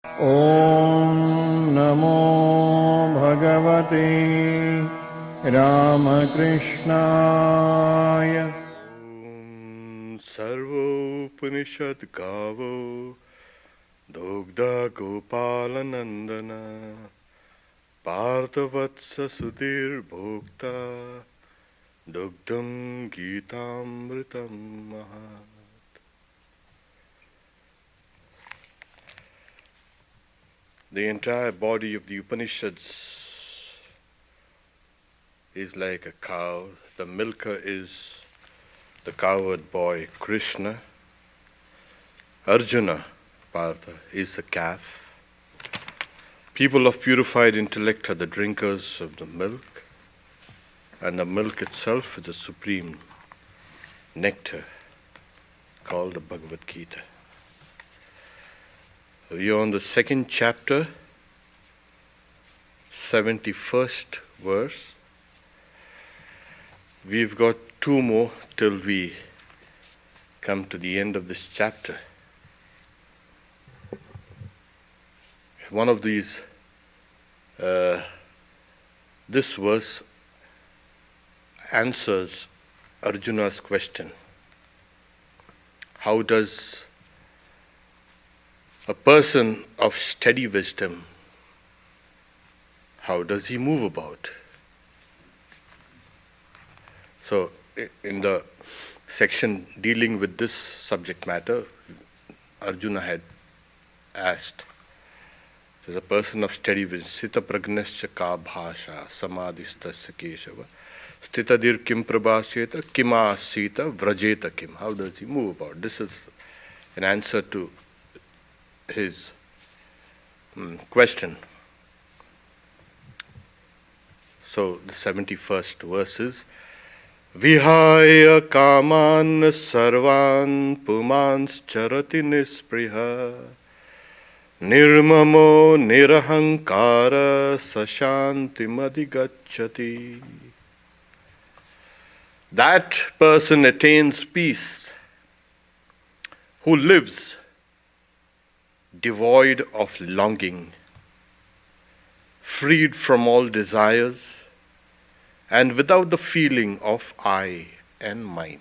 Om Namo Bhagavate Ramakrishnaaya. Sarvopanishad Gavo Dogda Gopalanandana Parthavatsa Sudhir Bhokta Dogdam Gitamritam Mahat. The entire body of the Upanishads is like a cow. The milker is the cowherd boy Krishna. Arjuna, Partha, is the calf. People of purified intellect are the drinkers of the milk, and the milk itself is the supreme nectar called the Bhagavad Gita. We are on the second chapter, 71st verse. We've got two more till we come to the end of this chapter. One of these, this verse answers Arjuna's question. How does a person of steady wisdom, how does he move about? So, in the section dealing with this subject matter, Arjuna had asked, as a person of steady wisdom, Sita pragnascha ka bhasha samadhistasya keshava stitadir kim prabhasheta kima sita vrajeta kim. How does he move about? This is an answer to his question. So the 71st verse is Vihaya kaman sarvan pumans charati nispriha nirmamo nirahankara sashantimadigacchati. That person attains peace who lives devoid of longing, freed from all desires, and without the feeling of I and mine.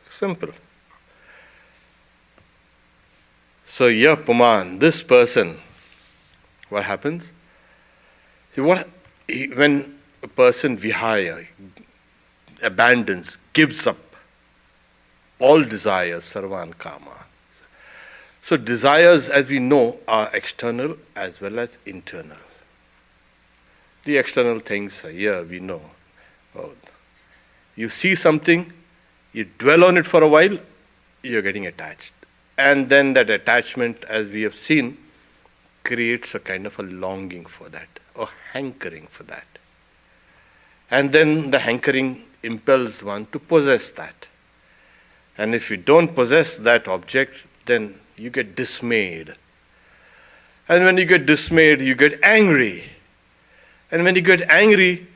Simple. So, Puman, this person, what happens? See, when a person vihaya, abandons, gives up all desires, sarvan kama. So desires, as we know, are external as well as internal. The external things are here, we know. Oh, you see something, you dwell on it for a while, you're getting attached. And then that attachment, as we have seen, creates a kind of a longing for that, or hankering for that. And then the hankering impels one to possess that. And if you don't possess that object, then you get dismayed. And when you get dismayed, you get angry. And when you get angry,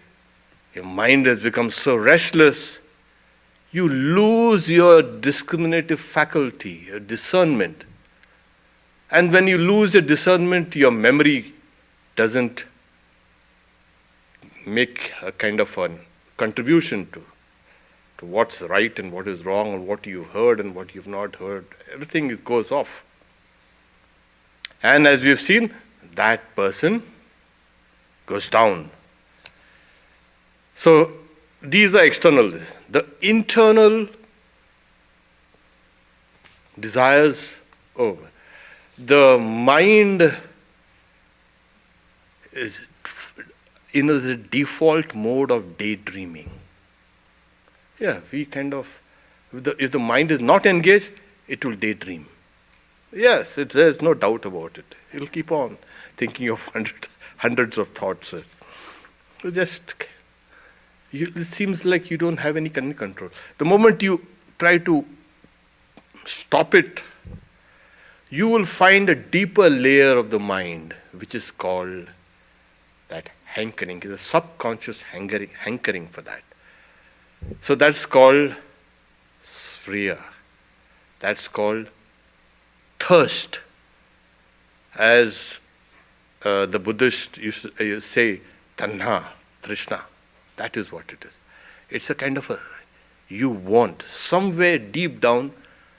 your mind has become so restless, you lose your discriminative faculty, your discernment. And when you lose your discernment, your memory doesn't make a kind of a contribution to what's right and what is wrong, or what you've heard and what you've not heard. Everything goes off. And as we've seen, that person goes down. So these are external. The internal desires, the mind is in a default mode of daydreaming. Yeah, we kind of, if the mind is not engaged, it will daydream. Yes, there's no doubt about it. It'll keep on thinking of hundreds of thoughts. So it seems like you don't have any control. The moment you try to stop it, you will find a deeper layer of the mind, which is called that hankering. It's a subconscious hankering for that. So that's called sphria. That's called thirst. as the Buddhists used to say, tanha, trishna. That is what it is. It's a kind of a, you want, somewhere deep down,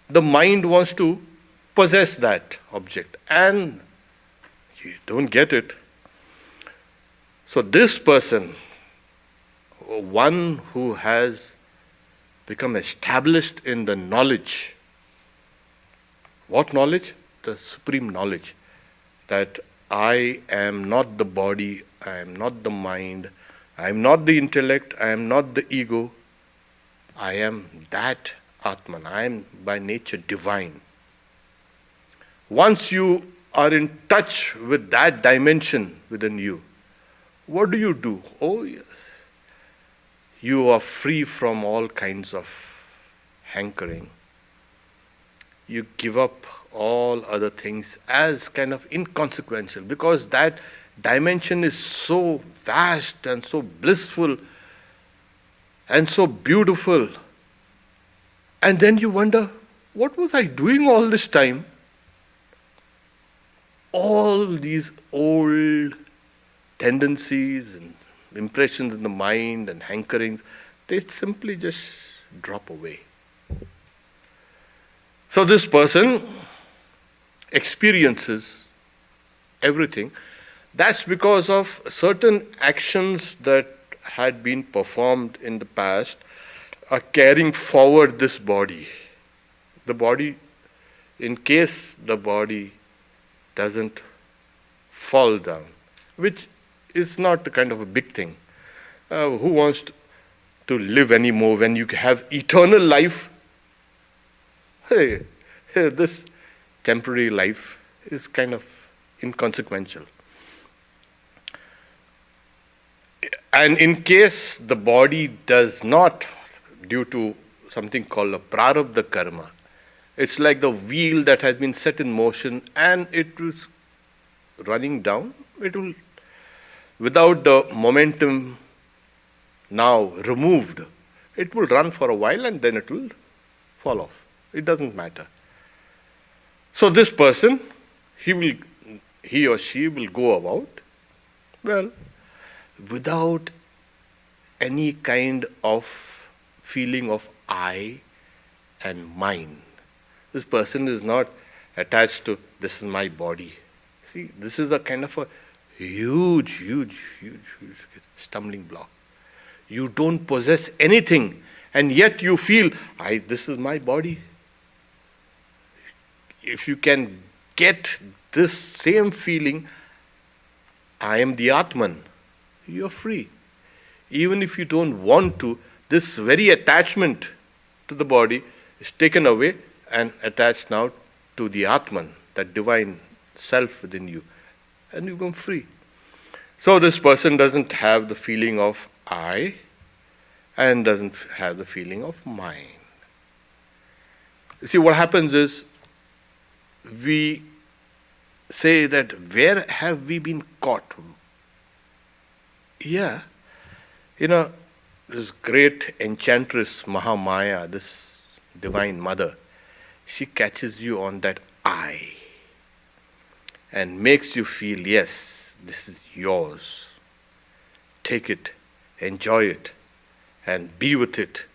the mind wants to possess that object and you don't get it. So this person, one who has become established in the knowledge, what knowledge? The supreme knowledge that I am not the body, I am not the mind, I am not the intellect, I am not the ego, I am that Atman, I am by nature divine. Once you are in touch with that dimension within you, what do? Oh yes, you are free from all kinds of hankering. You give up all other things as kind of inconsequential because that dimension is so vast and so blissful and so beautiful. And then you wonder, what was I doing all this time? All these old tendencies and impressions in the mind and hankerings, they simply just drop away. So this person experiences everything. That's because of certain actions that had been performed in the past are carrying forward this body. The body, in case the body doesn't fall down, which is not a kind of a big thing. Who wants to live anymore when you have eternal life? Hey, this temporary life is kind of inconsequential. And in case the body does not, due to something called a prarabdha karma, it's like the wheel that has been set in motion and it is running down. It will, without the momentum now removed, it will run for a while and then it will fall off. It doesn't matter. So this person, he or she will go about, well, without any kind of feeling of I and mine. This person is not attached to, this is my body. See, this is a kind of a huge stumbling block. You don't possess anything and yet you feel, this is my body. If you can get this same feeling, I am the Atman, you're free. Even if you don't want to, this very attachment to the body is taken away and attached now to the Atman, that divine self within you, and you become free. So this person doesn't have the feeling of I and doesn't have the feeling of mine. You see, what happens is, we say that where have we been caught? Yeah, this great enchantress Mahamaya, this divine mother, she catches you on that I and makes you feel, yes, this is yours. Take it, enjoy it, and be with it.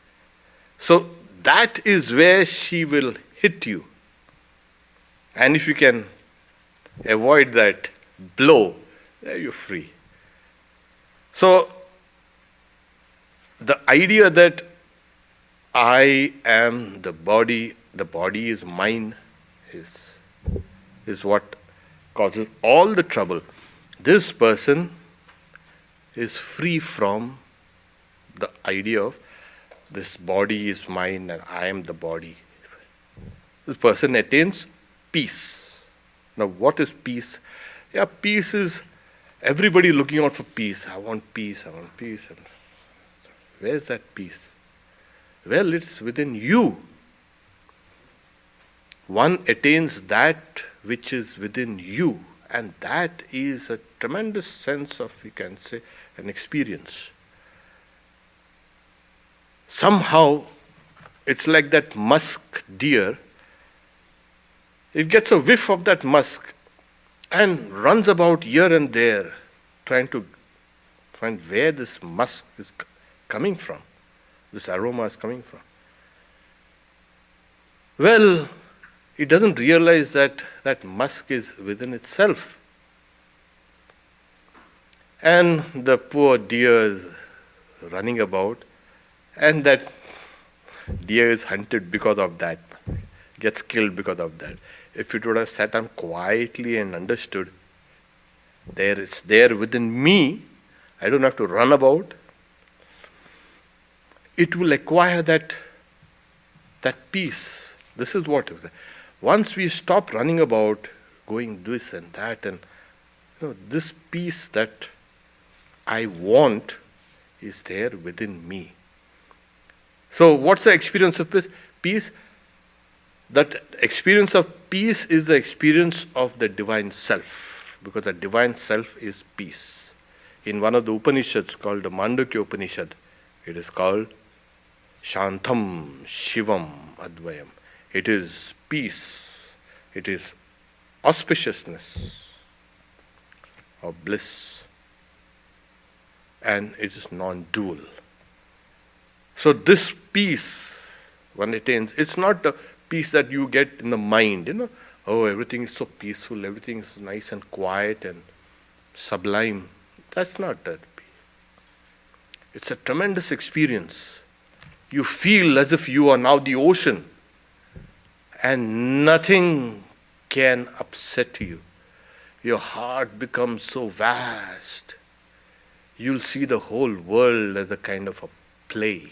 So that is where she will hit you. And if you can avoid that blow, you're free. So the idea that I am the body is mine, is what causes all the trouble. This person is free from the idea of this body is mine and I am the body. This person attains peace. Now what is peace? Yeah, peace is everybody looking out for peace. I want peace, I want peace. And where's that peace? Well, it's within you. One attains that which is within you, and that is a tremendous sense of, you can say, an experience. Somehow, it's like that musk deer. It gets a whiff of that musk, and runs about here and there trying to find where this musk is coming from, this aroma is coming from. Well, he doesn't realize that that musk is within itself. And the poor deer is running about, and that deer is hunted because of that, gets killed because of that. If it would have sat down quietly and understood, it's there within me, I don't have to run about, it will acquire that peace. This is what is there. Once we stop running about, going this and that, and this peace that I want is there within me. So what's the experience of peace? That experience of peace is the experience of the divine self, because the divine self is peace. In one of the Upanishads called the Mandukya Upanishad, it is called Shantam Shivam Advayam. It is peace, it is auspiciousness or bliss, and it is non-dual. So this peace one attains, it's not the peace that you get in the mind, oh, everything is so peaceful, everything is nice and quiet and sublime. That's not that peace. It's a tremendous experience. You feel as if you are now the ocean, and nothing can upset you. Your heart becomes so vast. You'll see the whole world as a kind of a play.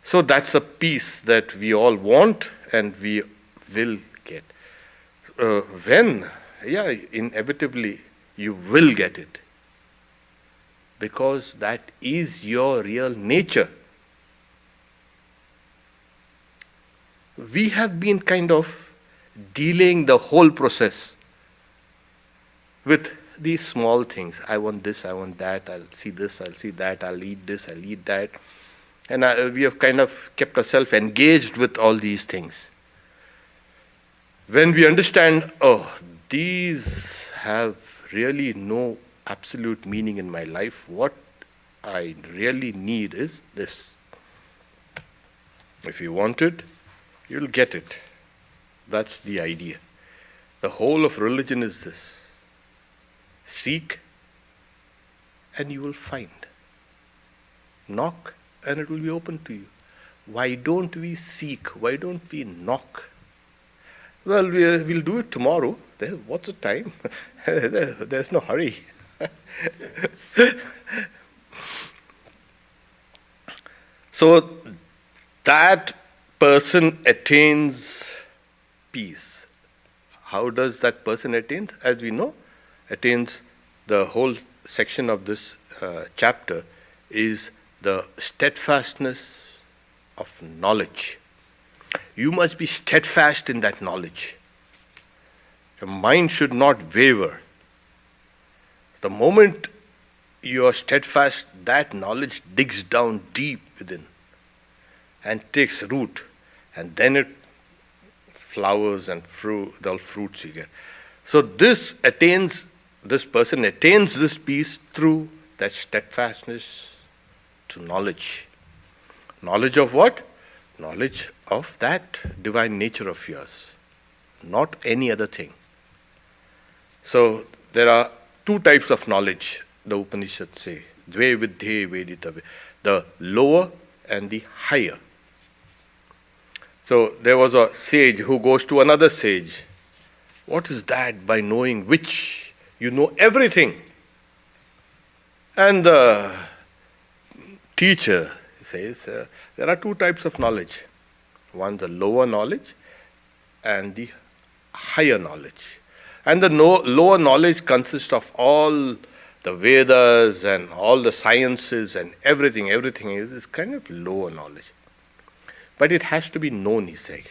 So that's a peace that we all want and we will get. Inevitably you will get it. Because that is your real nature. We have been kind of delaying the whole process with these small things. I want this, I want that, I'll see this, I'll see that, I'll eat this, I'll eat that. And we have kind of kept ourselves engaged with all these things. When we understand, these have really no absolute meaning in my life, what I really need is this. If you want it, you'll get it. That's the idea. The whole of religion is this. Seek and you will find. Knock and it will be open to you. Why don't we seek? Why don't we knock? Well, we'll do it tomorrow. What's the time? There's no hurry. So that person attains peace. How does that person attain? As we know, attains, the whole section of this chapter is the steadfastness of knowledge. You must be steadfast in that knowledge. Your mind should not waver. The moment you are steadfast, that knowledge digs down deep within and takes root, and then it flowers and the fruits you get. So this person attains this peace through that steadfastness to knowledge. Knowledge of what? Knowledge of that divine nature of yours, not any other thing. So there are two types of knowledge, the Upanishads say. Dve vidhe veditave. The lower and the higher. So there was a sage who goes to another sage. What is that? By knowing which you know everything. And the teacher says there are two types of knowledge. One, the lower knowledge and the higher knowledge. And the lower knowledge consists of all the Vedas and all the sciences and everything is kind of lower knowledge. But it has to be known, he said.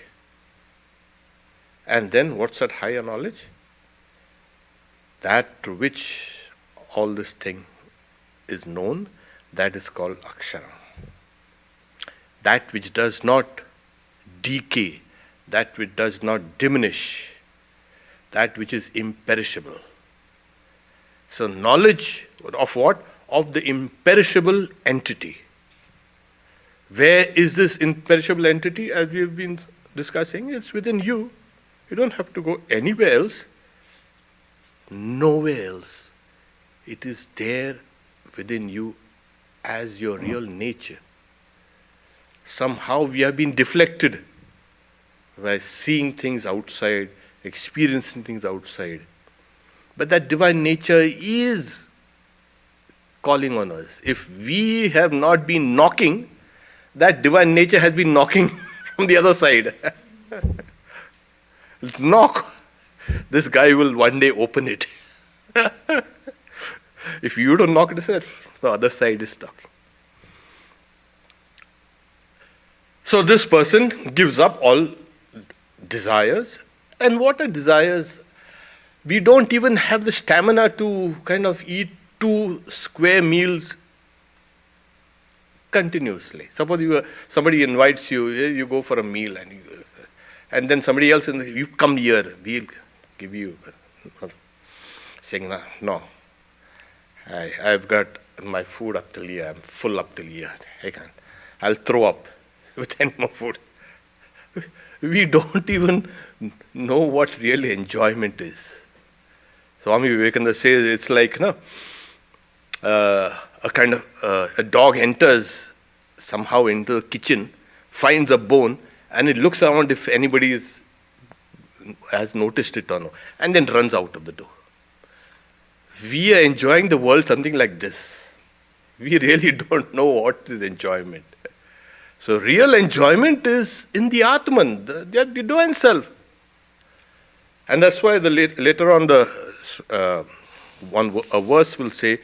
And then what's that higher knowledge? That to which all this thing is known, that is called akshara. That which does not decay, that which does not diminish, that which is imperishable. So knowledge of what? Of the imperishable entity. Where is this imperishable entity? As we have been discussing, it's within you. You don't have to go anywhere else. Nowhere else. It is there within you as your real nature. Somehow we have been deflected by seeing things outside, experiencing things outside. But that divine nature is calling on us. If we have not been knocking, that divine nature has been knocking from the other side. Knock. This guy will one day open it. If you don't knock it, the other side is knocking. So this person gives up all desires. And what are desires? We don't even have the stamina to kind of eat 2 square meals continuously. Suppose somebody invites you, you go for a meal, and then somebody else, you come here, we'll give you. Saying, no, I've got my food up till here, I'm full up till here, I can't. I'll throw up with any more food. We don't even know what really enjoyment is. Swami Vivekananda says it's like a kind of a dog enters somehow into the kitchen, finds a bone, and it looks around if anybody has noticed it or no, and then runs out of the door. We are enjoying the world something like this. We really don't know what is enjoyment. So real enjoyment is in the Atman, the divine self. And that's why later on a verse will say,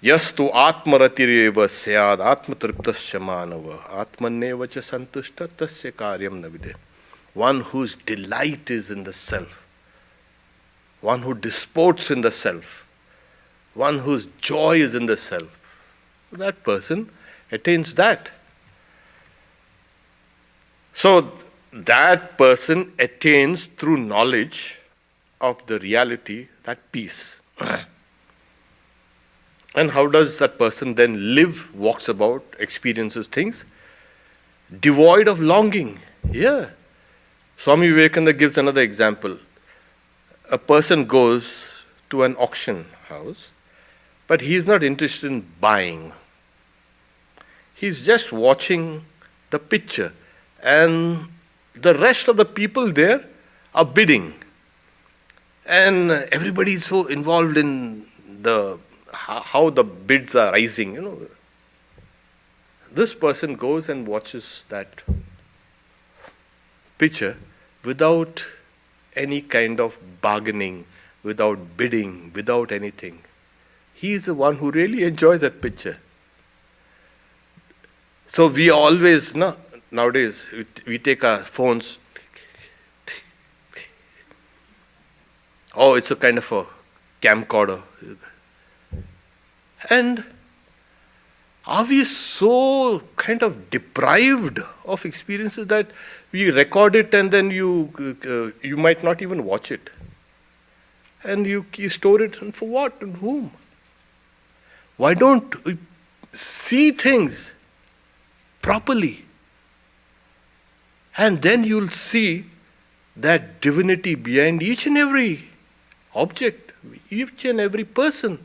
Yastu atmaratireva syad atmatriptasya manava atmaneva cha santushta tasya karyam navide. One whose delight is in the self. One who disports in the self. One whose joy is in the self. That person attains that. So that person attains through knowledge of the reality, that peace. And how does that person then live, walks about, experiences things? Devoid of longing. Yeah. Swami Vivekananda gives another example. A person goes to an auction house, but he is not interested in buying. He's just watching the picture, and the rest of the people there are bidding. And everybody is so involved in how the bids are rising, This person goes and watches that picture without any kind of bargaining, without bidding, without anything. He is the one who really enjoys that picture. So we always, nowadays, we take our phones. Oh, it's a kind of a camcorder. And are we so kind of deprived of experiences that we record it and then you might not even watch it? And you store it, and for what and whom? Why don't we see things properly? And then you'll see that divinity behind each and every object, each and every person.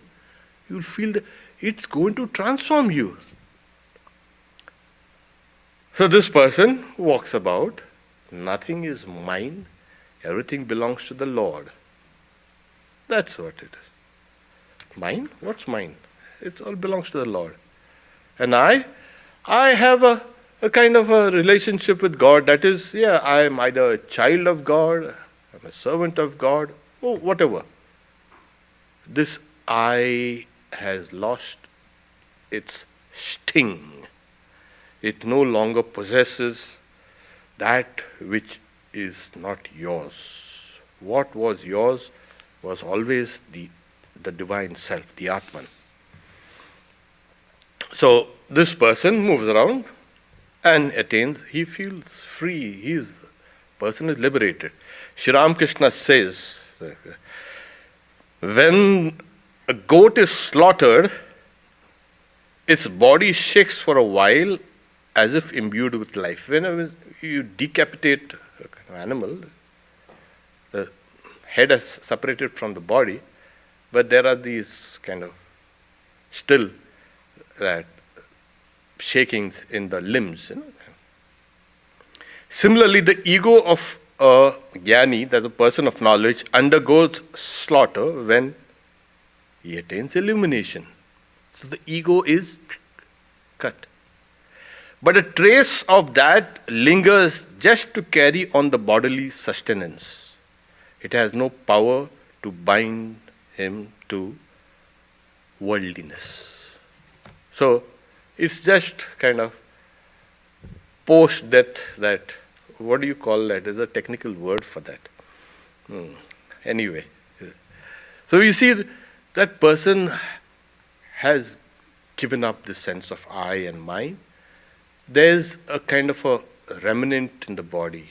You'll feel that it's going to transform you. So this person walks about, nothing is mine, everything belongs to the Lord. That's what it is. Mine? What's mine? It all belongs to the Lord. And I have a kind of a relationship with God that is, I am either a child of God, I'm a servant of God, or whatever. This I has lost its sting. It no longer possesses that which is not yours. What was yours was always the divine self, the Atman. So this person moves around and attains, he feels free, he is person is liberated. Sri Ramakrishna says, when a goat is slaughtered, its body shakes for a while as if imbued with life. Whenever you decapitate an animal, the head is separated from the body, but there are these kind of still that shakings in the limbs. Similarly, the ego of a jnani, that the person of knowledge, undergoes slaughter when he attains illumination. So the ego is cut. But a trace of that lingers just to carry on the bodily sustenance. It has no power to bind him to worldliness. So it's just kind of post-death, that, what do you call that? There's a technical word for that. Anyway. So we see that person has given up the sense of I and mine. There's a kind of a remnant in the body.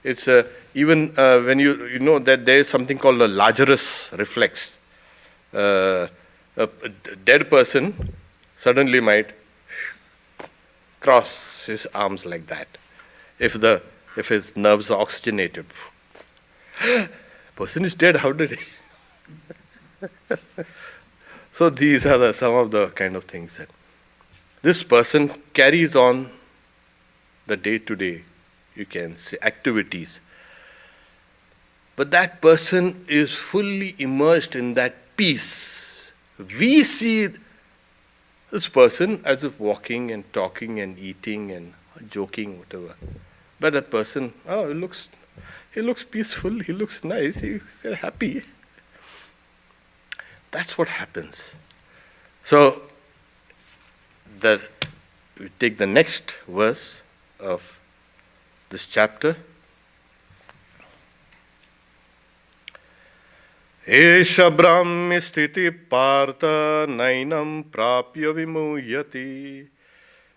It's even when you know that there is something called a Lazarus reflex. A dead person suddenly might cross his arms like that. If his nerves are oxygenated. Person is dead, how did he? So these are some of the kind of things that this person carries on the day-to-day, you can say, activities. But that person is fully immersed in that peace. We see this person as if walking and talking and eating and joking, whatever. But that person, he looks peaceful, he looks nice, he's very happy. That's what happens. So, we take the next verse of this chapter. Esha brahmi sthiti partha nainam prapya vimuyati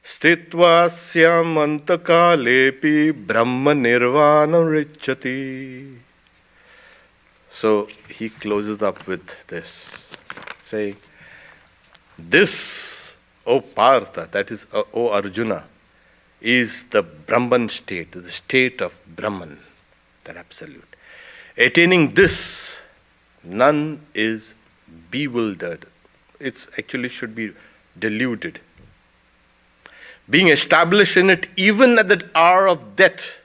sthitvasya mantakalepi Brahman-nirvana richati. So he closes up with this, saying, this, O Partha, that is, O Arjuna, is the Brahman state, the state of Brahman, that absolute. Attaining this, none is bewildered. It actually should be deluded. Being established in it, even at the hour of death,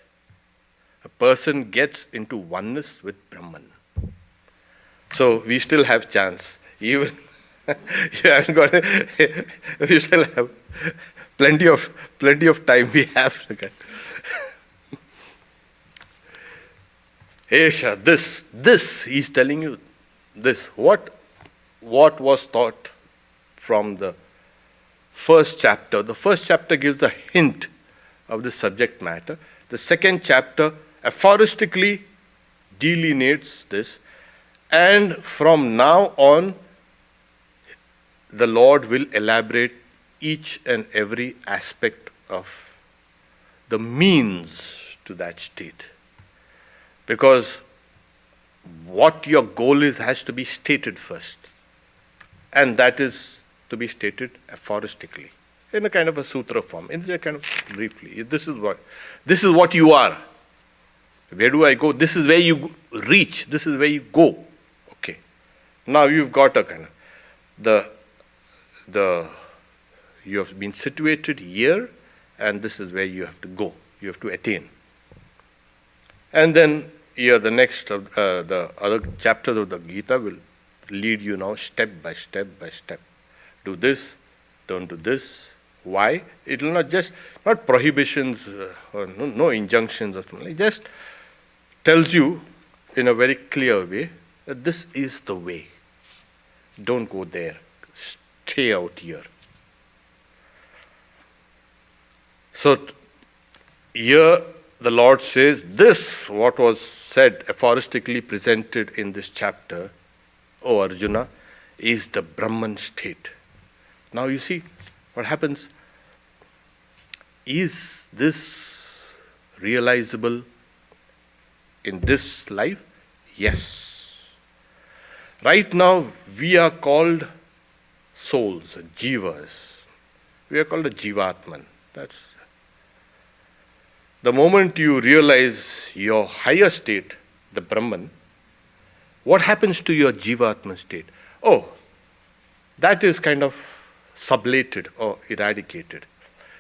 a person gets into oneness with Brahman. So we still have chance. Even you haven't got we still have plenty of time we have. Esha, this, he's telling you this. What was taught from the first chapter? The first chapter gives a hint of the subject matter. The second chapter aphoristically delineates this. And from now on, the Lord will elaborate each and every aspect of the means to that state. Because what your goal is has to be stated first. And that is to be stated aphoristically, in a kind of a sutra form, in a kind of briefly. This is what you are. Where do I go? This is where you reach. This is where you go. Okay. Now you've got a kind of you have been situated here, and this is where you have to go. You have to attain. And then here the next the other chapters of the Gita will lead you now step by step by step. Do this, don't do this. Why? It will not prohibitions or no injunctions or something. It just tells you in a very clear way that this is the way. Don't go there. Stay out here. So here the Lord says, this, what was said, aphoristically presented in this chapter, O Arjuna, is the Brahman state. Now you see what happens. Is this realizable in this life? Yes. Right now we are called souls, jivas. We are called a jivatman. That's the moment you realize your higher state, the Brahman, what happens to your jivatman state? Oh, that is kind of sublated or eradicated.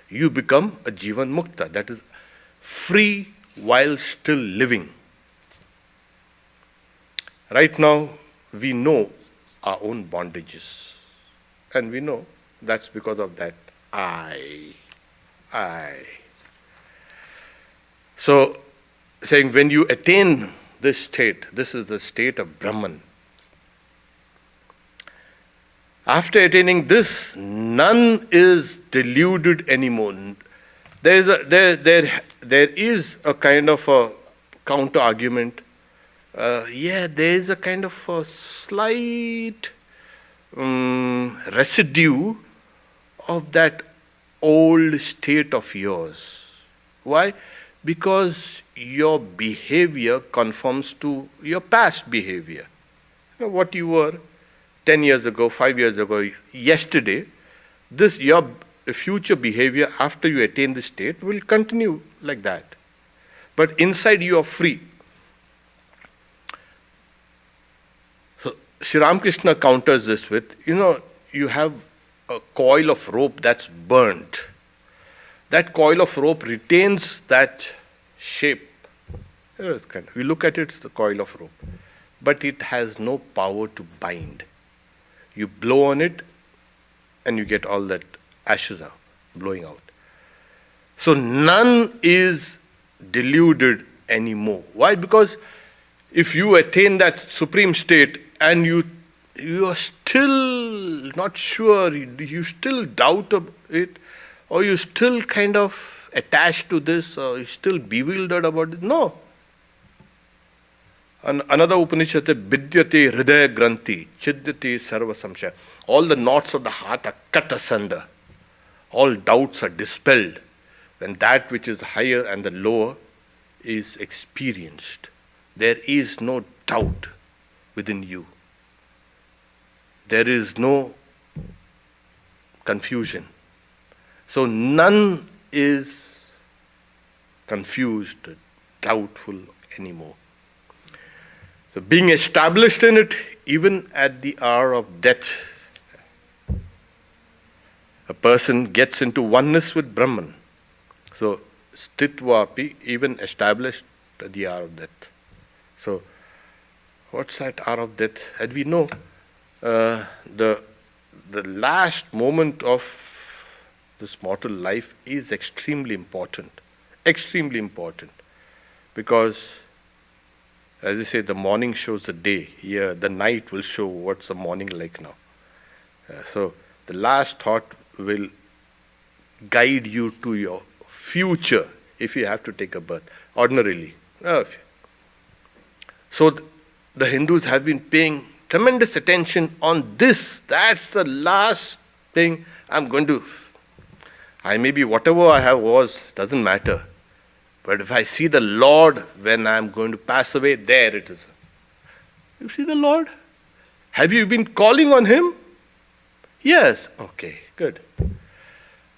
You become a jivan mukta, that is free while still living. Right now, we know our own bondages. And we know that's because of that I. So, saying when you attain this state, this is the state of Brahman. After attaining this, none is deluded anymore. There is a kind of a counter argument. There is a kind of a slight residue of that old state of yours. Why? Because your behavior conforms to your past behavior. You know, what you were 10 years ago, 5 years ago, yesterday, this your future behavior after you attain this state will continue like that. But inside you are free. So Sri Ramakrishna counters this with, you have a coil of rope that's burnt. That coil of rope retains that shape. We look at it, it's the coil of rope. But it has no power to bind. You blow on it and you get all that ashes out, blowing out. So none is deluded anymore. Why? Because if you attain that supreme state and you are still not sure, you still doubt it, or you still kind of attached to this, or you still bewildered about it, no. Another Upanishad says, Vidyate hridaya granthi, chidyate sarva samshaya. All the knots of the heart are cut asunder. All doubts are dispelled when that which is higher and the lower is experienced. There is no doubt within you. There is no confusion. So none is confused, doubtful anymore. So being established in it, even at the hour of death, a person gets into oneness with Brahman. So stitvapi, even established at the hour of death. So what's that hour of death? And we know the last moment of this mortal life is extremely important. Extremely important. Because as you say, the morning shows the day. Here, the night will show what's the morning like now. So, the last thought will guide you to your future if you have to take a birth, ordinarily. So, the Hindus have been paying tremendous attention on this. That's the last thing I'm going to. I may be whatever I have was, doesn't matter. But if I see the Lord when I am going to pass away, there it is. You see the Lord? Have you been calling on Him? Yes. Okay, good.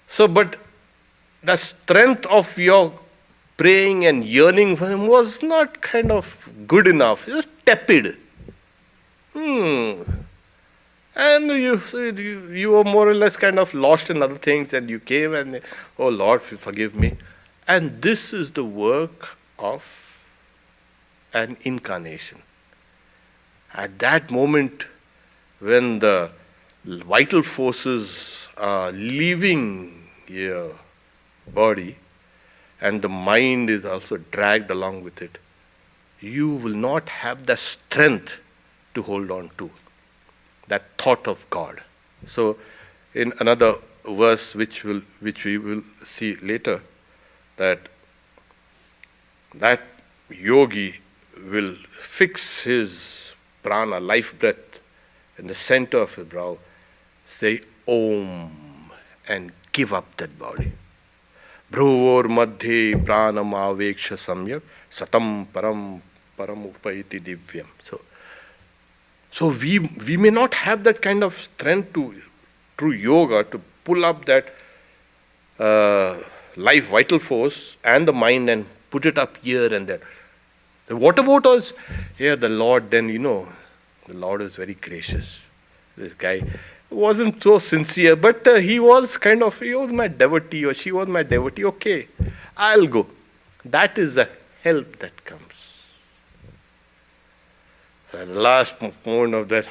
So, but the strength of your praying and yearning for Him was not kind of good enough. It was tepid. And you were more or less kind of lost in other things, and you came and, oh Lord, forgive me. And this is the work of an incarnation. At that moment, when the vital forces are leaving your body and the mind is also dragged along with it, you will not have the strength to hold on to that thought of God. So, in another verse which we will see later, that yogi will fix his prana, life breath, in the center of his brow, say Om, and give up that body. Bhruvor madhye pranam aveksha samyak satam param paramupayati divyam. So we may not have that kind of strength to, through yoga, to pull up that life vital force and the mind and put it up here and there. What about us? Here the Lord, then the Lord is very gracious. This guy wasn't so sincere, but he was my devotee, or she was my devotee. Okay, I'll go. That is the help that comes. At the last moment of that,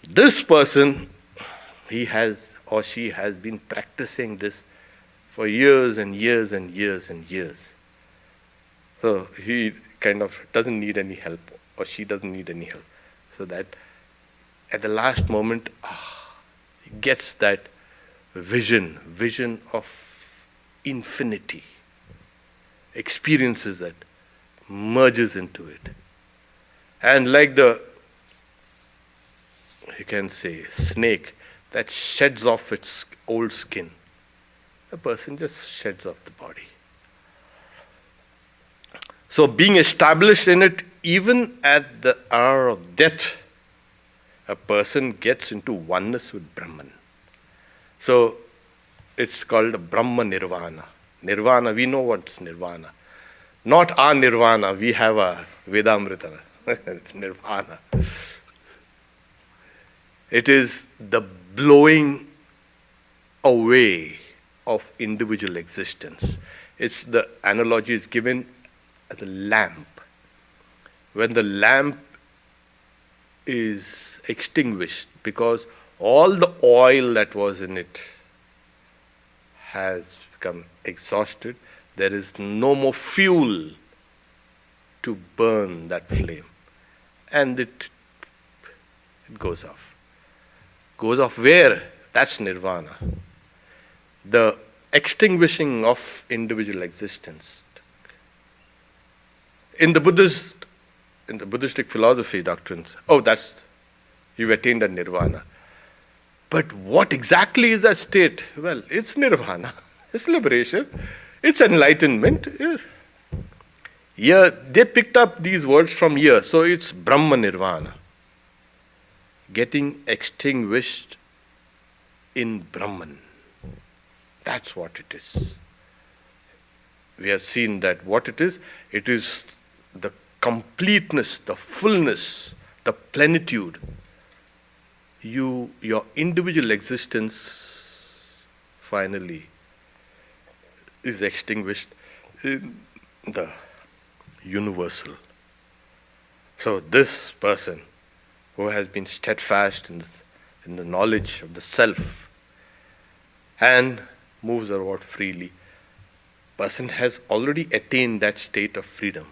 this person, he has or she has been practicing this for years and years and years and years. So he doesn't need any help, or she doesn't need any help. So that at the last moment, he gets that vision of infinity, experiences that, merges into it. And like you can say, snake that sheds off its old skin, the person just sheds off the body. So being established in it, even at the hour of death, a person gets into oneness with Brahman. So it's called Brahman-nirvana. Nirvana, we know what's nirvana. Not our nirvana, we have a Vedamrita. Nirvana. It is the blowing away of individual existence. It's the analogy is given as a lamp. When the lamp is extinguished because all the oil that was in it has become exhausted, there is no more fuel to burn that flame, and it goes off. Goes off where? That's nirvana. The extinguishing of individual existence. In the Buddhistic philosophy doctrines, you've attained a nirvana. But what exactly is that state? Well, it's nirvana, it's liberation, it's enlightenment. Here, they picked up these words from here, so it's Brahman-nirvana. Getting extinguished in Brahman. That's what it is. We have seen that what it is the completeness, the fullness, the plenitude. Your individual existence finally is extinguished in the universal. So this person who has been steadfast in the knowledge of the self and moves about freely, person has already attained that state of freedom.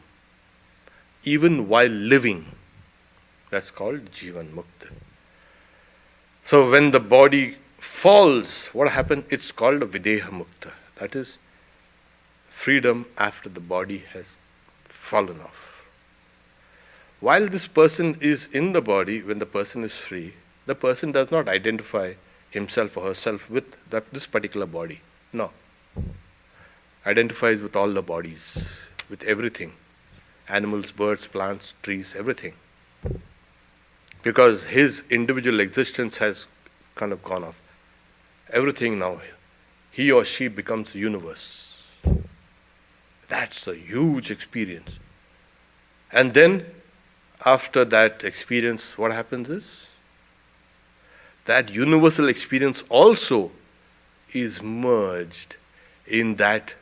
Even while living, that's called Jivan Mukta. So when the body falls, what happens? It's called a Videha Mukta. That is freedom after the body has fallen off. While this person is in the body, when the person is free, the person does not identify himself or herself with this particular body. No. Identifies with all the bodies, with everything. Animals, birds, plants, trees, everything. Because his individual existence has kind of gone off. Everything now, he or she becomes universe. That's a huge experience. And then, after that experience, what happens is, that universal experience also is merged in that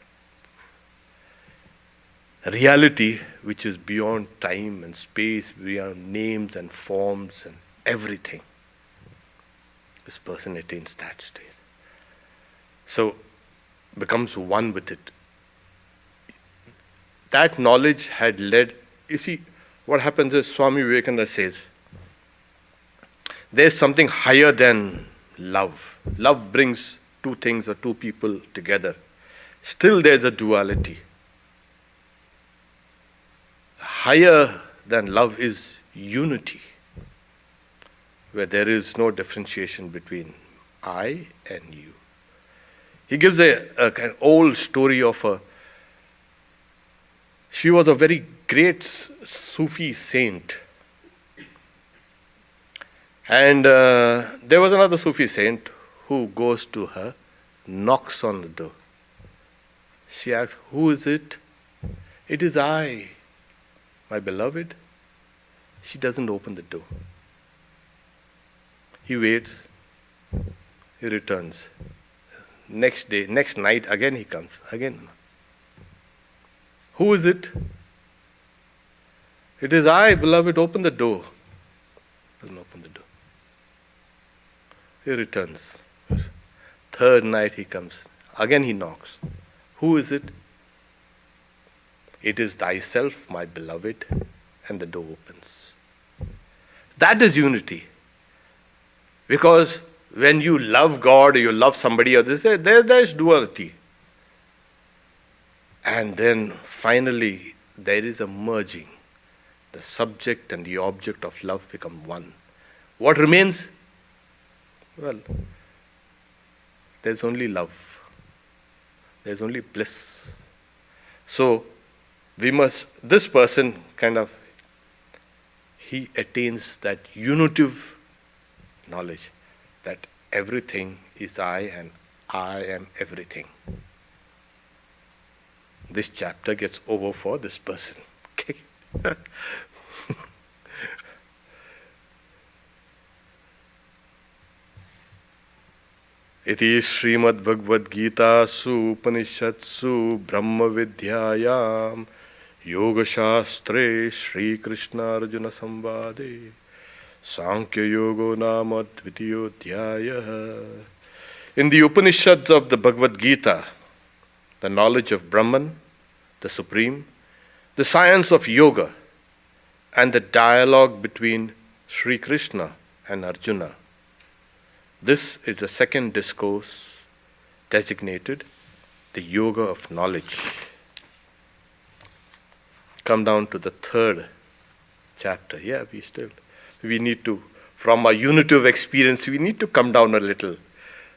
reality which is beyond time and space, beyond names and forms and everything. This person attains that state. So, becomes one with it. That knowledge had led, you see, what happens is Swami Vivekananda says, there's something higher than love. Love brings two things or two people together. Still there's a duality. Higher than love is unity, where there is no differentiation between I and you. He gives a kind of old story of a She was a very great Sufi saint. And there was another Sufi saint who goes to her, knocks on the door. She asks, "Who is it?" "It is I, my beloved." She doesn't open the door. He waits. He returns. Next day, next night, again he comes. Again. "Who is it?" "It is I, beloved, open the door." Doesn't open the door. He returns. Third night he comes. Again he knocks. "Who is it?" "It is thyself, my beloved." And the door opens. That is unity. Because when you love God or you love somebody else, there's duality. And then finally there is a merging. The subject and the object of love become one. What remains? Well, there's only love. There's only bliss. So, this person he attains that unitive knowledge that everything is I and I am everything. This chapter gets over for this person. Okay? Iti Srimad Bhagavad Gita Su Upanishadsu Brahma Vidyayam Yoga Shastre Shri Krishna Arjuna Samvade Sankhya Yogo Nama Dvitiyo Dhyaya. In the Upanishads of the Bhagavad Gita, the knowledge of Brahman, the Supreme, the science of yoga, and the dialogue between Sri Krishna and Arjuna. This is the second discourse designated the Yoga of Knowledge. Come down to the third chapter. Yeah, we need to, from our unitive experience, we need to come down a little.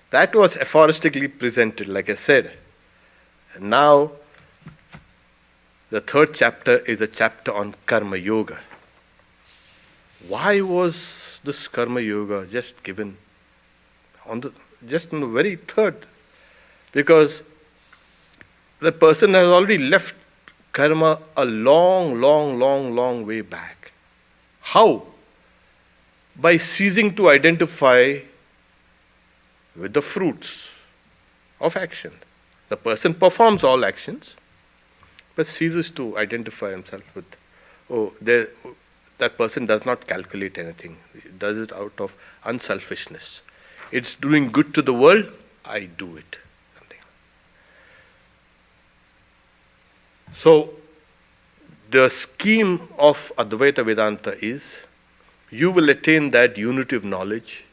That was aphoristically presented, like I said. And now, the third chapter is a chapter on Karma Yoga. Why was this Karma Yoga just given on the very third? Because the person has already left karma a long way back. How? By ceasing to identify with the fruits of action. The person performs all actions, but ceases to identify himself with, that person does not calculate anything. He does it out of unselfishness. It's doing good to the world, I do it. So, the scheme of Advaita Vedanta is, you will attain that unity of knowledge.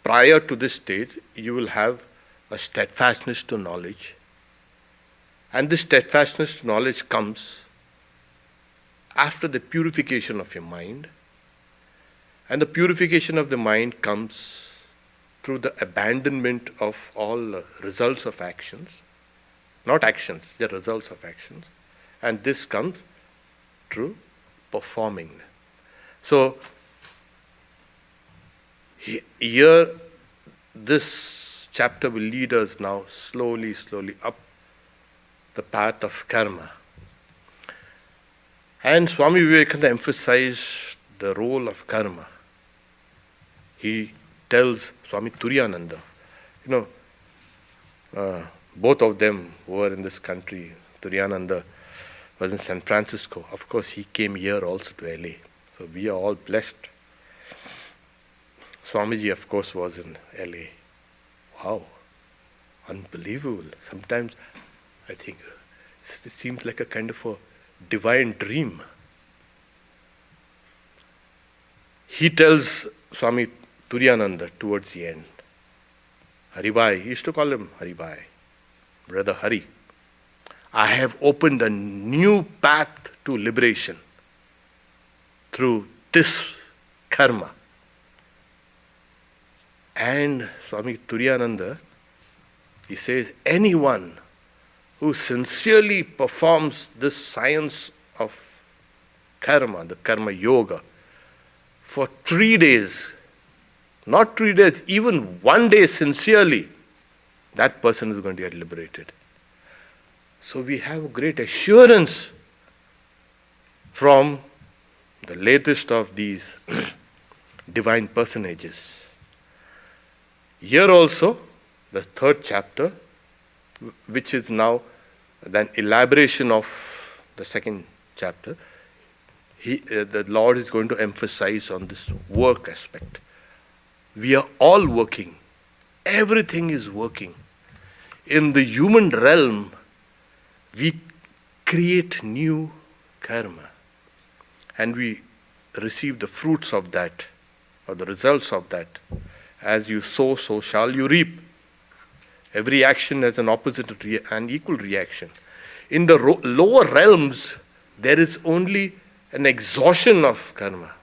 Prior to this stage, you will have a steadfastness to knowledge. And this steadfastness to knowledge comes after the purification of your mind. And the purification of the mind comes through the abandonment of all results of actions. Not actions, the results of actions. And this comes through performing. So, here, this chapter will lead us now slowly up the path of karma. And Swami Vivekananda emphasized the role of karma. He tells Swami Turiyananda, both of them were in this country. Turiyananda was in San Francisco. Of course, he came here also to LA. So we are all blessed. Swamiji, of course, was in LA. Wow, unbelievable. Sometimes I think it seems like a kind of a divine dream. He tells Swami Turiyananda towards the end, Haribhai, he used to call him Haribhai, Brother Hari, I have opened a new path to liberation through this karma. And Swami Turiyananda, he says, anyone who sincerely performs this science of karma, the karma yoga, for 3 days, not 3 days, even 1 day sincerely, that person is going to get liberated. So we have great assurance from the latest of these divine personages. Here also, the 3rd chapter, which is now an elaboration of the 2nd chapter, the Lord is going to emphasize on this work aspect. We are all working. Everything is working. In the human realm, we create new karma. And we receive the fruits of that, or the results of that. As you sow, so shall you reap. Every action has an opposite and equal reaction. In the lower realms, there is only an exhaustion of karma.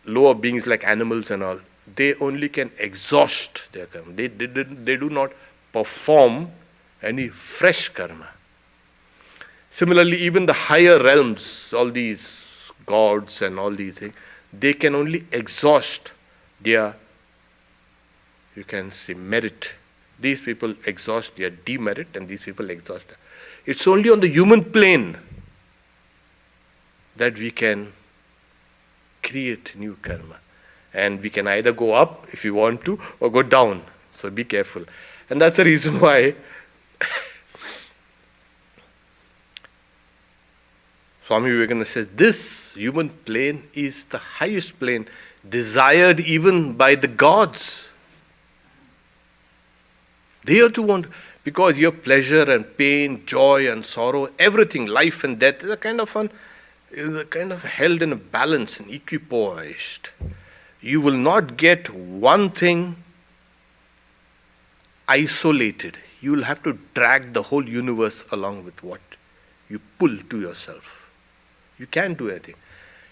Lower beings like animals and all, they only can exhaust their karma. They do not perform any fresh karma. Similarly, even the higher realms, all these gods and all these things, they can only exhaust their, you can say, merit. These people exhaust their demerit and these people exhaust. It's only on the human plane that we can create new karma. And we can either go up if we want to or go down. So be careful. And that's the reason why Swami Vivekananda says this human plane is the highest plane, desired even by the gods. They are to want, because your pleasure and pain, joy and sorrow, everything, life and death, is a kind of held in a balance and equipoised. You will not get one thing isolated. You will have to drag the whole universe along with what you pull to yourself. You can't do anything.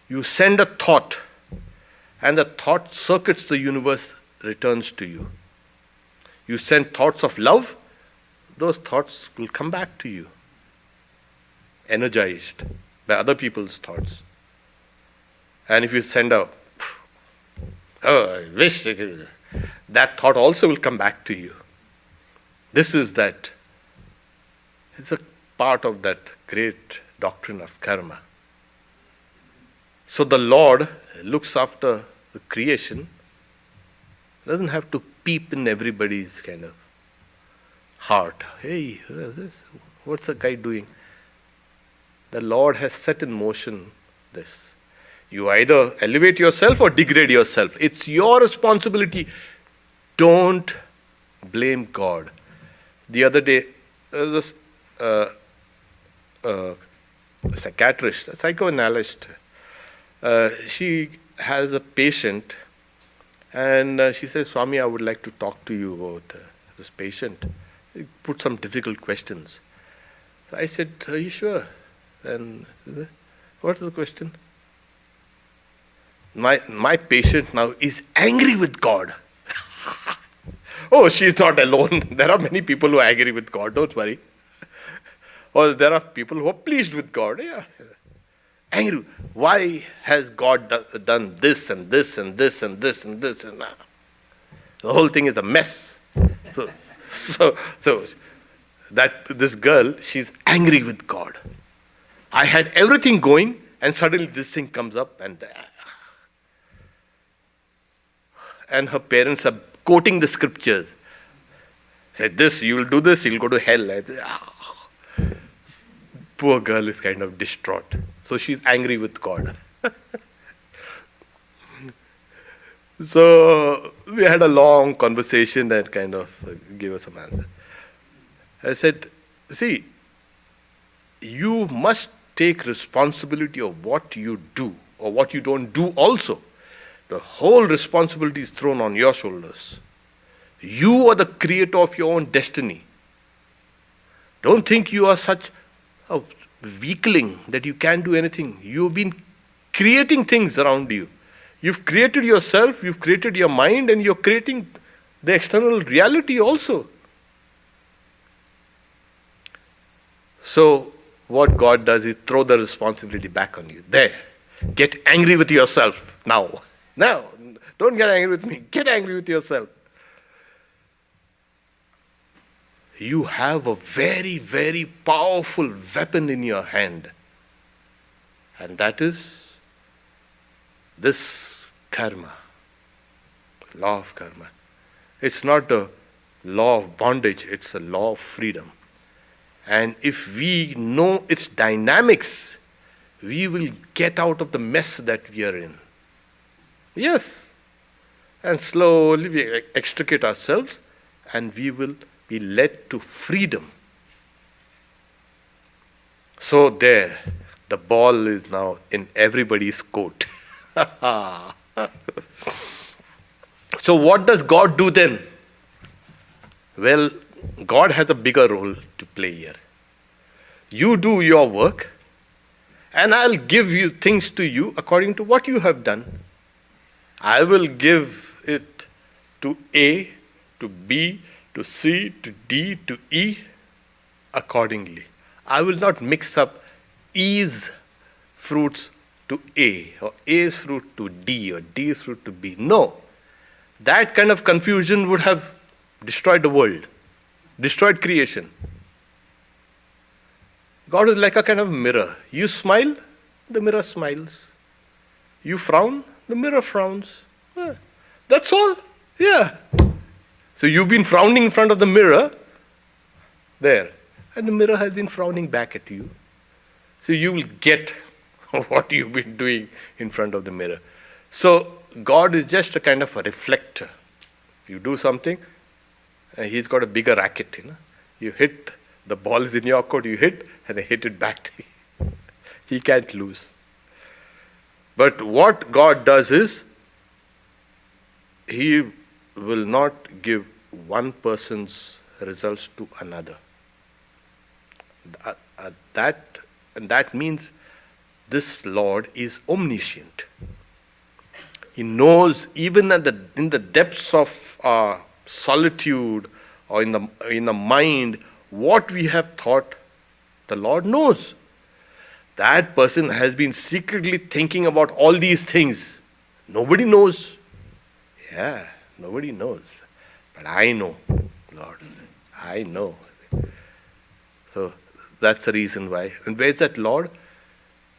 You send a thought, and the thought circuits the universe, returns to you. You send thoughts of love, those thoughts will come back to you, energized by other people's thoughts. And if you send a, I wish, that thought also will come back to you. This is that. It's a part of that great doctrine of karma. So the Lord looks after the creation, doesn't have to peep in everybody's kind of heart. Hey, what's the guy doing? The Lord has set in motion this. You either elevate yourself or degrade yourself. It's your responsibility. Don't blame God. The other day, there was a psychiatrist, a psychoanalyst. She has a patient, and she says, Swami, I would like to talk to you about this patient. He put some difficult questions. So I said, are you sure? And what is the question? My patient now is angry with God. Oh, she's not alone. There are many people who are angry with God, don't worry. Or there are people who are pleased with God. Yeah. Angry. Why has God done this and this and this and this and this? And the whole thing is a mess. So that this girl, she's angry with God. I had everything going, and suddenly this thing comes up, and her parents are quoting the scriptures. Said this, you will do this, you'll go to hell. Poor girl is kind of distraught. So she's angry with God. So we had a long conversation and kind of gave her some answer. I said, see, you must take responsibility of what you do or what you don't do also. The whole responsibility is thrown on your shoulders. You are the creator of your own destiny. Don't think you are such a weakling that you can't do anything. You've been creating things around you. You've created yourself, you've created your mind, and you're creating the external reality also. So what God does is throw the responsibility back on you. There. Get angry with yourself now. Now. Don't get angry with me. Get angry with yourself. You have a very, very powerful weapon in your hand. And that is this karma. Law of karma. It's not the law of bondage, it's the law of freedom. And if we know its dynamics, we will get out of the mess that we are in. Yes. And slowly we extricate ourselves and we will be led to freedom. So there, the ball is now in everybody's court. So what does God do then? Well, God has a bigger role to play here. You do your work, and I'll give you things to you according to what you have done. I will give it to A, to B, to C, to D, to E accordingly. I will not mix up E's fruits to A, or A's fruit to D, or D's fruit to B. No. That kind of confusion would have destroyed the world, destroyed creation. God is like a kind of mirror. You smile, the mirror smiles. You frown, the mirror frowns. That's all. Yeah. So you've been frowning in front of the mirror, there, and the mirror has been frowning back at you. So you will get what you've been doing in front of the mirror. So God is just a kind of a reflector. You do something, He's got a bigger racket. You hit, the ball is in your court, you hit, and I hit it back to you. He can't lose. But what God does is, He will not give one person's results to another. That means this Lord is omniscient. He knows even in the depths of solitude or in the mind what we have thought. The Lord knows. That person has been secretly thinking about all these things. Nobody knows. Yeah, nobody knows. But I know, Lord. I know. So that's the reason why. And where's that Lord?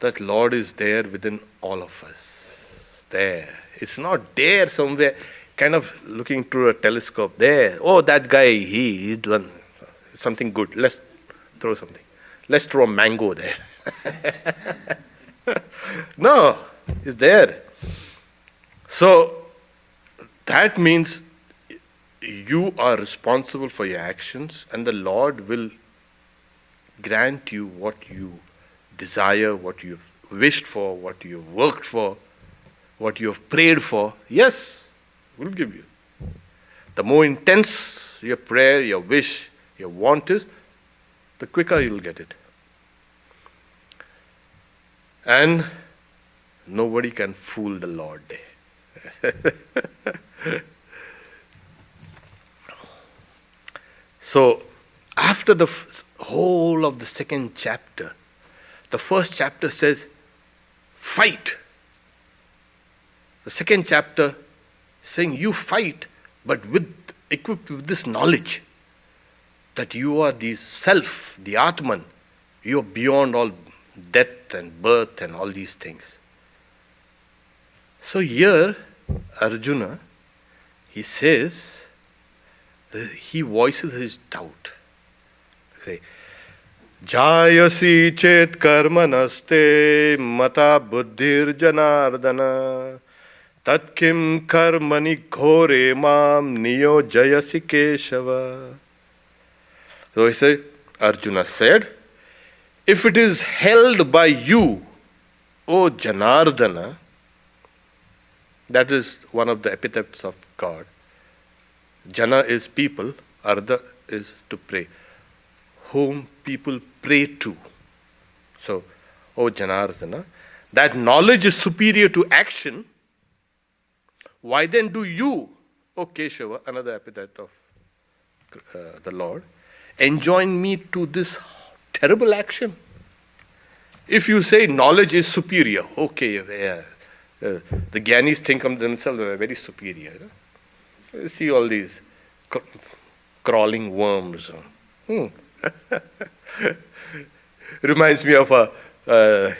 That Lord is there within all of us. There. It's not there somewhere, kind of looking through a telescope. There. Oh, that guy, he's done something good. Let's throw something. Let's throw a mango there. No, it's there. So that means you are responsible for your actions, and the Lord will grant you what you desire, what you have wished for, what you have worked for, what you have prayed for. Yes, will give you. The more intense your prayer, your wish, your want is, the quicker you'll get it. And nobody can fool the Lord there. So, after the whole of the second chapter, the first chapter says, fight. The second chapter saying you fight, but equipped with this knowledge that you are the self, the Atman. You are beyond all death and birth and all these things. So here, Arjuna, he says, he voices his doubt. Say, Jayasi chet karmanaste mata buddhir janardana tatkim karmani ghore mam niyo jayasi keshava. So he said, Arjuna said, if it is held by you, O Janardana, that is one of the epithets of God. Jana is people, Arda is to pray. Whom people pray to. So, O Janardana, that knowledge is superior to action. Why then do you, O Keshava, another epithet of the Lord, enjoin me to this terrible action. If you say knowledge is superior, okay, the Gyanis think of themselves as very superior. You see all these crawling worms. Reminds me of a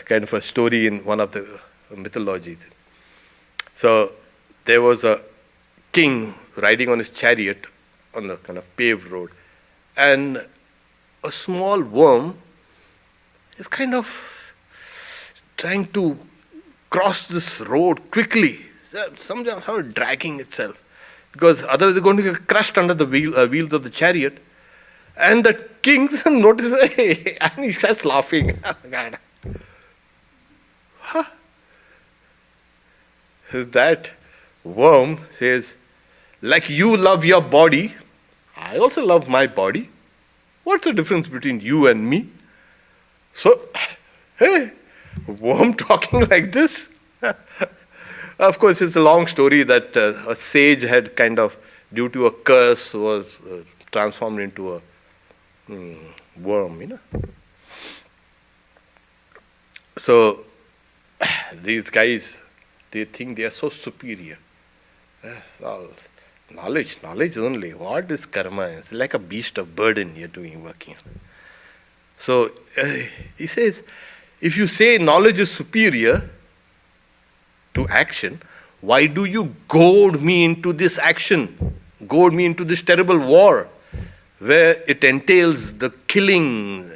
kind of a story in one of the mythologies. So there was a king riding on his chariot on a kind of paved road, and a small worm is kind of trying to cross this road quickly, somehow dragging itself, because otherwise it's going to get crushed under the wheels of the chariot. And the king notices, hey, and he starts laughing. Huh? That worm says, like you love your body, I also love my body. What's the difference between you and me? So, hey, worm talking like this? Of course, it's a long story that a sage had kind of, due to a curse, was transformed into a worm, So, these guys, they think they are so superior. All knowledge only. What is karma? It's like a beast of burden you're working. So, he says, if you say knowledge is superior to action, why do you goad me into this action? Goad me into this terrible war, where it entails the killing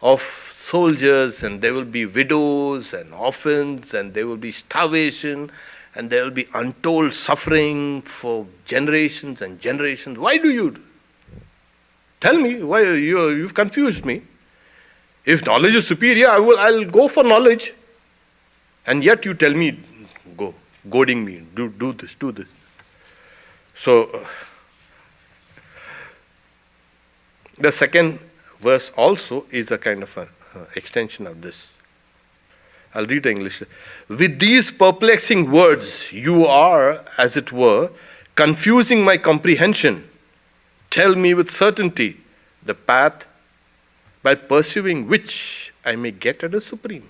of soldiers, and there will be widows and orphans, and there will be starvation, and there will be untold suffering for generations and generations. Why do you? Tell me, why you've confused me. If knowledge is superior, I'll go for knowledge. And yet you tell me, go, goading me, do this. So, the second verse also is a kind of an extension of this. I'll read the English. With these perplexing words, you are, as it were, confusing my comprehension. Tell me with certainty the path by pursuing which I may get at the supreme.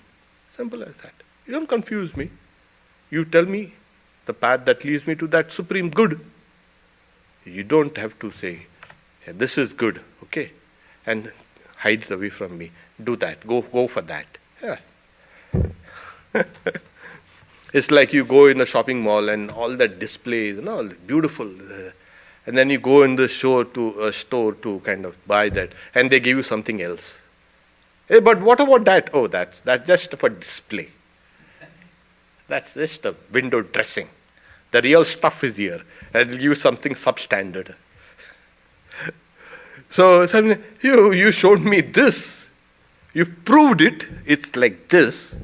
Simple as that. You don't confuse me. You tell me the path that leads me to that supreme good. You don't have to say, yeah, this is good, okay, and hide it away from me. Do that. Go for that. Yeah. It's like you go in a shopping mall and all that displays, beautiful. And then you go in the store to kind of buy that, and they give you something else. Hey, but what about that? Oh, that's just for display. That's just a window dressing. The real stuff is here, and they'll give you something substandard. So you showed me this, you proved it, it's like this,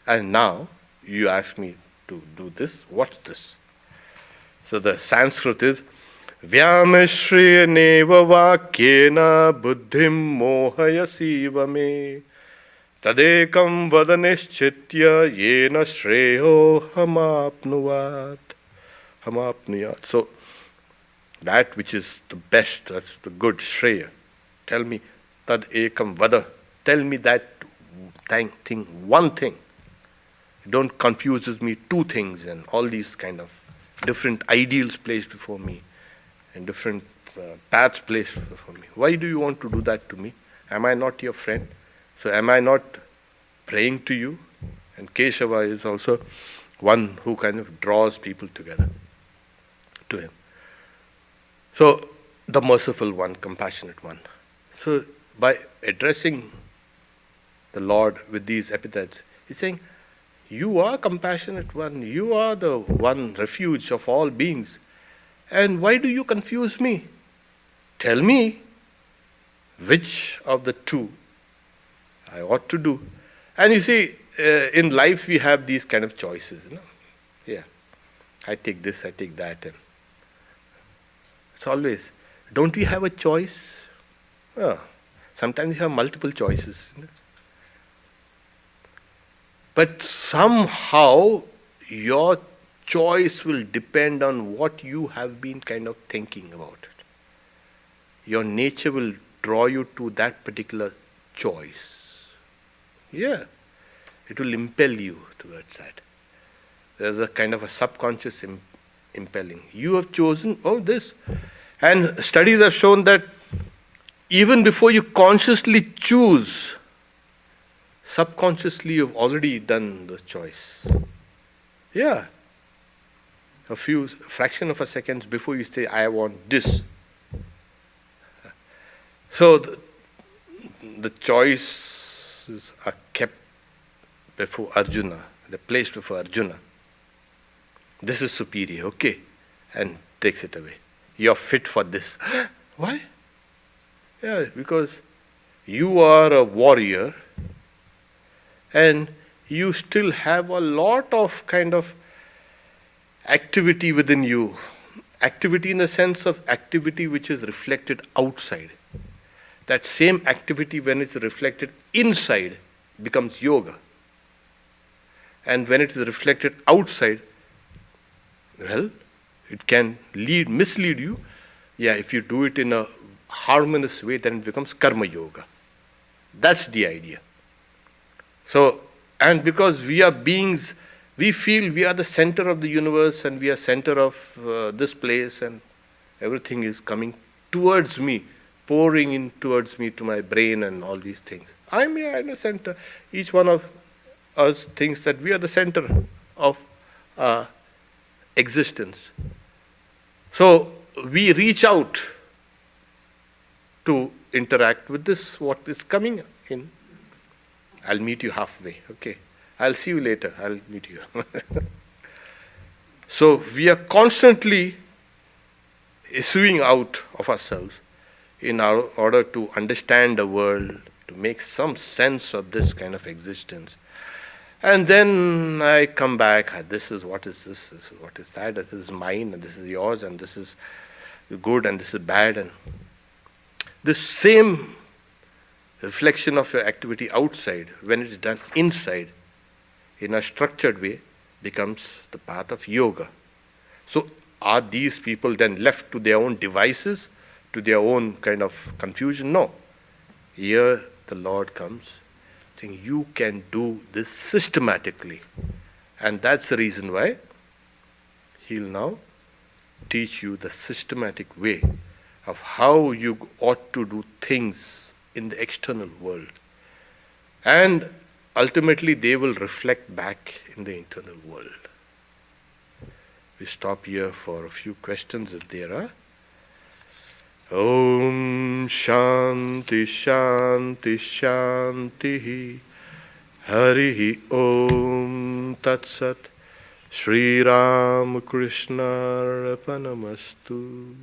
and now you ask me to do this. What's this? So the Sanskrit is Vyamashriya neva vakyena buddhim mohayasiva me tadekam vadaneschitya yena shreyo hamapnuyat. So that which is the best, that's the good shreya. Tell me tad ekam vada. Tell me that thing, one thing. Don't confuse me two things and all these kind of different ideals placed before me and different paths placed before me. Why do you want to do that to me? Am I not your friend? So am I not praying to you? And Keshava is also one who kind of draws people together to him. So the merciful one, compassionate one. So by addressing the Lord with these epithets, he's saying, you are compassionate one, you are the one refuge of all beings. And why do you confuse me? Tell me which of the two I ought to do. And you see, in life we have these kind of choices. Yeah, I take this, I take that. And it's always, don't we have a choice? Sometimes you have multiple choices. But somehow your choice will depend on what you have been kind of thinking about it. Your nature will draw you to that particular choice. Yeah, it will impel you towards that. There's a kind of a subconscious impelling. You have chosen this. And studies have shown that even before you consciously choose, subconsciously you've already done the choice. Yeah. A fraction of a second before you say, I want this. So the choices are kept before Arjuna, they're placed before Arjuna. This is superior, okay, and takes it away. You're fit for this. Why? Yeah, because you are a warrior and you still have a lot of kind of activity within you. Activity in the sense of activity which is reflected outside. That same activity, when it's reflected inside, becomes yoga. And when it is reflected outside, well, it can mislead you. Yeah, if you do it in a harmonious way, then it becomes karma yoga. That's the idea. So, and because we are beings, we feel we are the center of the universe and we are center of this place and everything is coming towards me, pouring in towards me, to my brain and all these things. I'm here in the center. Each one of us thinks that we are the center of existence. So we reach out to interact with this, what is coming in. I'll meet you halfway, okay. I'll see you later, I'll meet you. So we are constantly issuing out of ourselves in order to understand the world, to make some sense of this kind of existence. And then I come back, this is what is this is what is that, this is mine, and this is yours, and this is good, and this is bad. And this same reflection of your activity outside, when it is done inside, in a structured way, becomes the path of yoga. So are these people then left to their own devices, to their own kind of confusion? No. Here the Lord comes, saying you can do this systematically. And that's the reason why He'll now teach you the systematic way of how you ought to do things in the external world. And ultimately they will reflect back in the internal world. We stop here for a few questions if there are. Om Shanti Shanti Shanti Harihi Om Tat Sat Shri Ramakrishna Arpanamastu.